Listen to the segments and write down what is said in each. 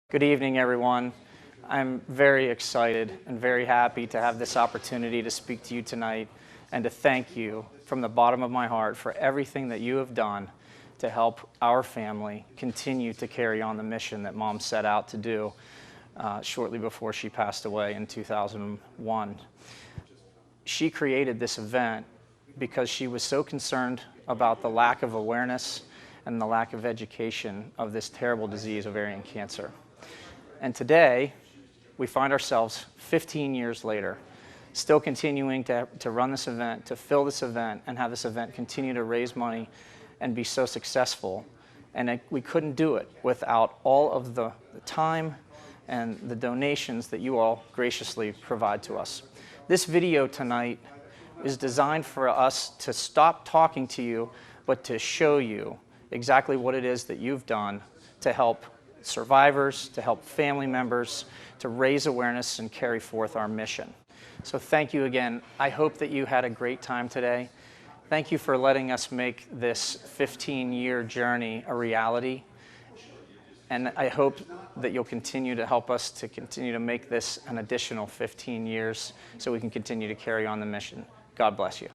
Good evening, everyone. I'm very excited and very happy to have this opportunity to speak to you tonight and to thank you from the bottom of my heart for everything that you have done to help our family continue to carry on the mission that Mom set out to do shortly before she passed away in 2001. She created this event because she was so concerned about the lack of awareness and the lack of education of this terrible disease, ovarian cancer. And today, we find ourselves 15 years later, still continuing to run this event, to fill this event, and have this event continue to raise money and be so successful. And we couldn't do it without all of the time and the donations that you all graciously provide to us. This video tonight is designed for us to stop talking to you, but to show you exactly what it is that you've done to help survivors, to help family members, to raise awareness and carry forth our mission. So thank you again. I hope that you had a great time today. Thank you for letting us make this 15-year journey a reality. And I hope that you'll continue to help us to continue to make this an additional 15 years so we can continue to carry on the mission. God bless you.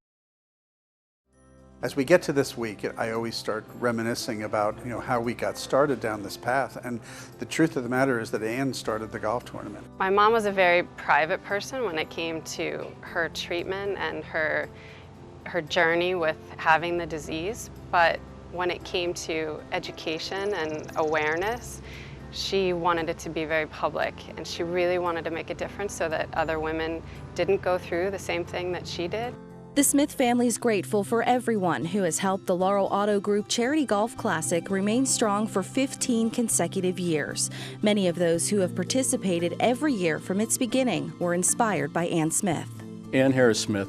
As we get to this week, I always start reminiscing about how we got started down this path. And the truth of the matter is that Ann started the golf tournament. My mom was a very private person when it came to her treatment and her journey with having the disease. But when it came to education and awareness, she wanted it to be very public, and she really wanted to make a difference so that other women didn't go through the same thing that she did. The Smith family is grateful for everyone who has helped the Laurel Auto Group Charity Golf Classic remain strong for 15 consecutive years. Many of those who have participated every year from its beginning were inspired by Ann Smith. Ann Harris Smith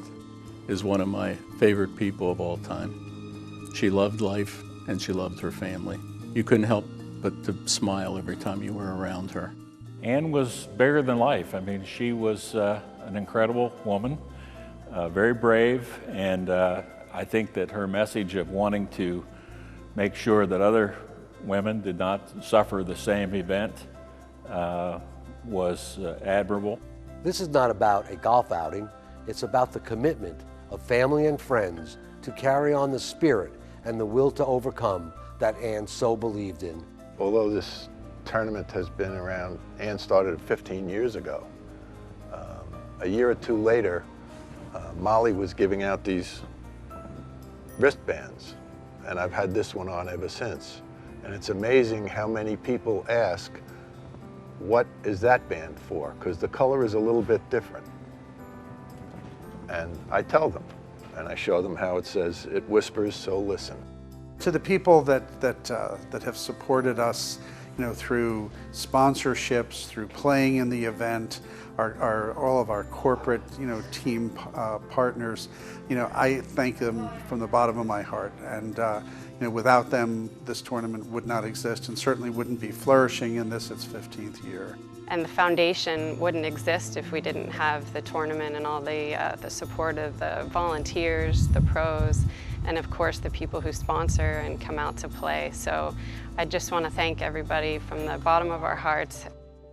is one of my favorite people of all time. She loved life and she loved her family. You couldn't help but to smile every time you were around her. Ann was bigger than life. I mean, she was an incredible woman. Very brave, and I think that her message of wanting to make sure that other women did not suffer the same event was admirable. This is not about a golf outing, it's about the commitment of family and friends to carry on the spirit and the will to overcome that Ann so believed in. Although this tournament has been around, Ann started 15 years ago. A year or two later, Molly was giving out these wristbands, and I've had this one on ever since. And it's amazing how many people ask, what is that band for? Because the color is a little bit different. And I tell them, and I show them how it says, it whispers, so listen. To the people that have supported us, through sponsorships, through playing in the event, all of our corporate, team partners, I thank them from the bottom of my heart. And without them, this tournament would not exist and certainly wouldn't be flourishing in its 15th year. And the foundation wouldn't exist if we didn't have the tournament and all the support of the volunteers, the pros, and of course the people who sponsor and come out to play. So I just want to thank everybody from the bottom of our hearts.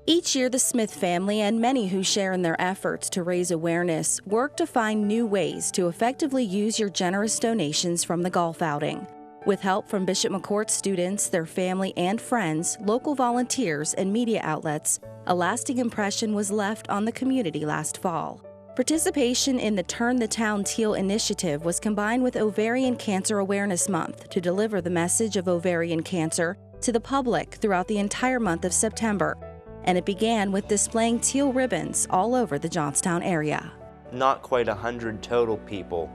Each year, the Smith family and many who share in their efforts to raise awareness work to find new ways to effectively use your generous donations from the golf outing. With help from Bishop McCourt's students, their family and friends, local volunteers, and media outlets, a lasting impression was left on the community last fall. Participation in the Turn the Town Teal initiative was combined with Ovarian Cancer Awareness Month to deliver the message of ovarian cancer to the public throughout the entire month of September. And it began with displaying teal ribbons all over the Johnstown area. Not quite 100 total people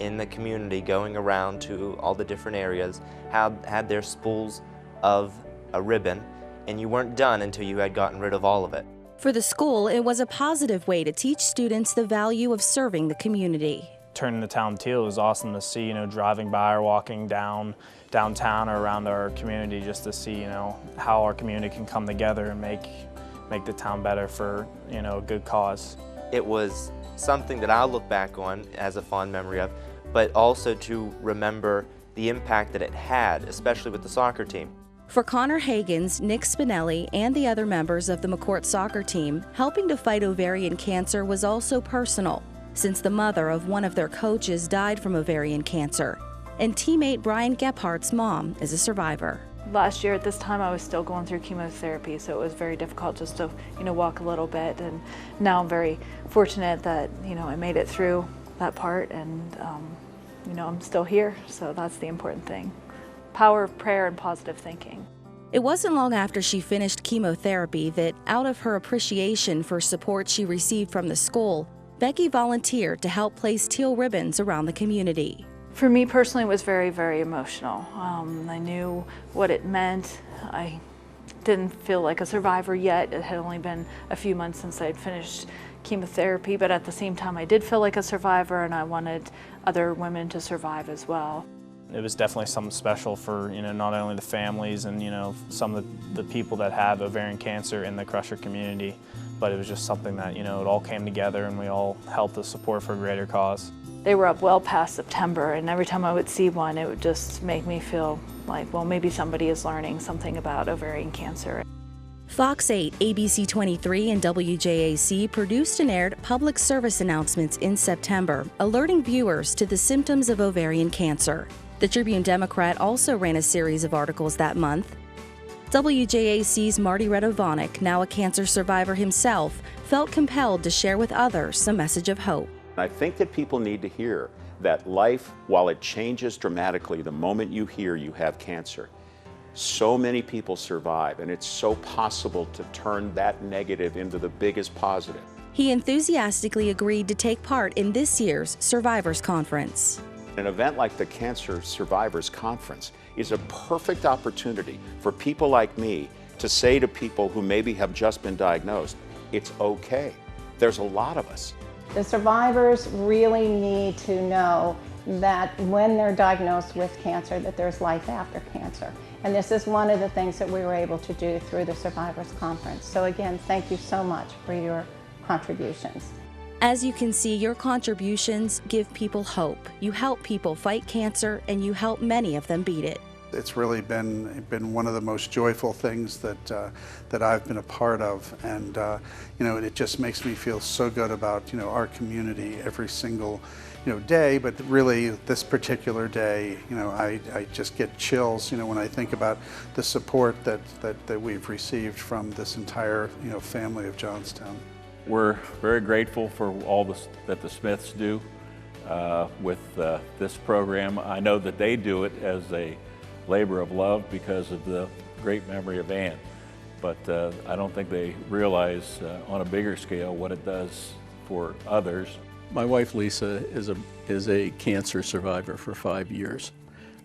in the community going around to all the different areas had their spools of a ribbon, and you weren't done until you had gotten rid of all of it. For the school, it was a positive way to teach students the value of serving the community. Turning the town teal was awesome to see, driving by or walking downtown or around our community, just to see, how our community can come together and make the town better for, a good cause. It was something that I'll look back on as a fond memory of, but also to remember the impact that it had, especially with the soccer team. For Connor Hagans, Nick Spinelli, and the other members of the McCourt soccer team, helping to fight ovarian cancer was also personal, since the mother of one of their coaches died from ovarian cancer, and teammate Brian Gephardt's mom is a survivor. Last year at this time I was still going through chemotherapy, so it was very difficult just to walk a little bit, and now I'm very fortunate that I made it through that part, and I'm still here, so that's the important thing. Power of prayer and positive thinking. It wasn't long after she finished chemotherapy that, out of her appreciation for support she received from the school, Becky volunteered to help place teal ribbons around the community. For me personally, it was very, very emotional. I knew what it meant. I didn't feel like a survivor yet. It had only been a few months since I'd finished chemotherapy, but at the same time I did feel like a survivor, and I wanted other women to survive as well. It was definitely something special for not only the families and some of the people that have ovarian cancer in the Crusher community, but it was just something that it all came together and we all helped the support for a greater cause. They were up well past September, and every time I would see one, it would just make me feel like, well, maybe somebody is learning something about ovarian cancer. Fox 8, ABC 23, and WJAC produced and aired public service announcements in September, alerting viewers to the symptoms of ovarian cancer. The Tribune Democrat also ran a series of articles that month. WJAC's Marty Redovonic, now a cancer survivor himself, felt compelled to share with others a message of hope. I think that people need to hear that life, while it changes dramatically the moment you hear you have cancer, so many people survive, and it's so possible to turn that negative into the biggest positive. He enthusiastically agreed to take part in this year's Survivors Conference. An event like the Cancer Survivors Conference is a perfect opportunity for people like me to say to people who maybe have just been diagnosed, it's okay. There's a lot of us. The survivors really need to know that when they're diagnosed with cancer, that there's life after cancer. And this is one of the things that we were able to do through the Survivors Conference. So again, thank you so much for your contributions. As you can see, your contributions give people hope. You help people fight cancer, and you help many of them beat it. It's really been one of the most joyful things that I've been a part of, and it just makes me feel so good about our community every single day. But really, this particular day, I just get chills when I think about the support that we've received from this entire family of Johnstown. We're very grateful for all that the Smiths do with this program. I know that they do it as a labor of love because of the great memory of Ann, but I don't think they realize on a bigger scale what it does for others. My wife Lisa is a cancer survivor for 5 years.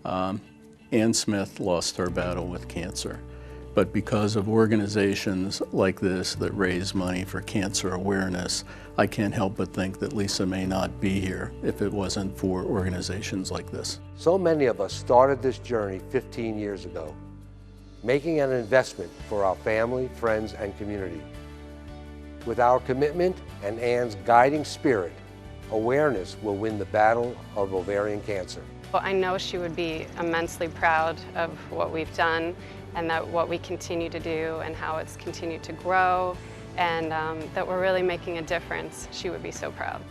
Ann Smith lost her battle with cancer. But because of organizations like this that raise money for cancer awareness, I can't help but think that Lisa may not be here if it wasn't for organizations like this. So many of us started this journey 15 years ago, making an investment for our family, friends, and community. With our commitment and Ann's guiding spirit, awareness will win the battle of ovarian cancer. Well, I know she would be immensely proud of what we've done, and that what we continue to do and how it's continued to grow, and that we're really making a difference. She would be so proud.